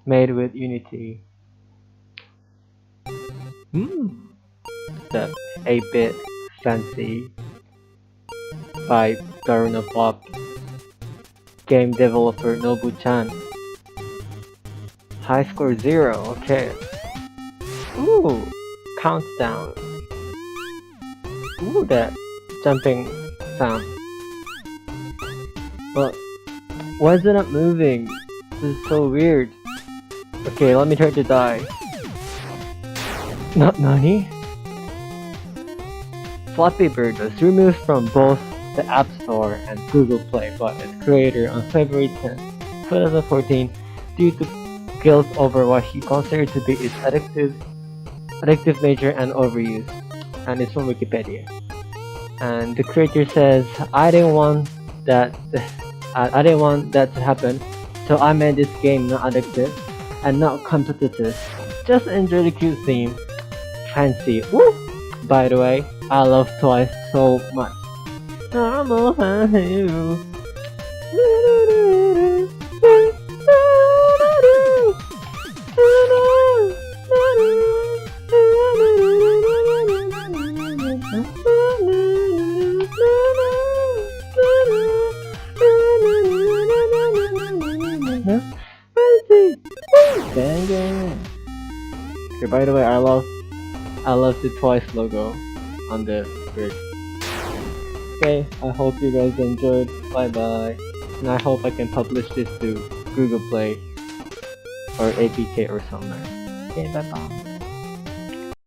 made with Unity. The 8-bit fancy by Garuna Pop. Game developer Nobu-chan. High score 0, okay. Ooh, countdown. Ooh, that jumping sound. But why is it not moving? This is so weird. Okay, let me try to die. Not Nani? Flappy Bird was removed from both the App Store and Google Play by its creator on February 10, 2014 due to guilt over what he considered to be its addictive nature and overuse. And it's from Wikipedia. And the creator says, I didn't want that to happen, so I made this game not addictive and not competitive. Just enjoy the cute theme. Fancy. Woo! By the way, I love Twice so much. I'm all you. Dang. Okay, by the way, I love the Twice logo on the bird. Okay, I hope you guys enjoyed. Bye bye. And I hope I can publish this to Google Play or APK or somewhere. Okay, bye bye.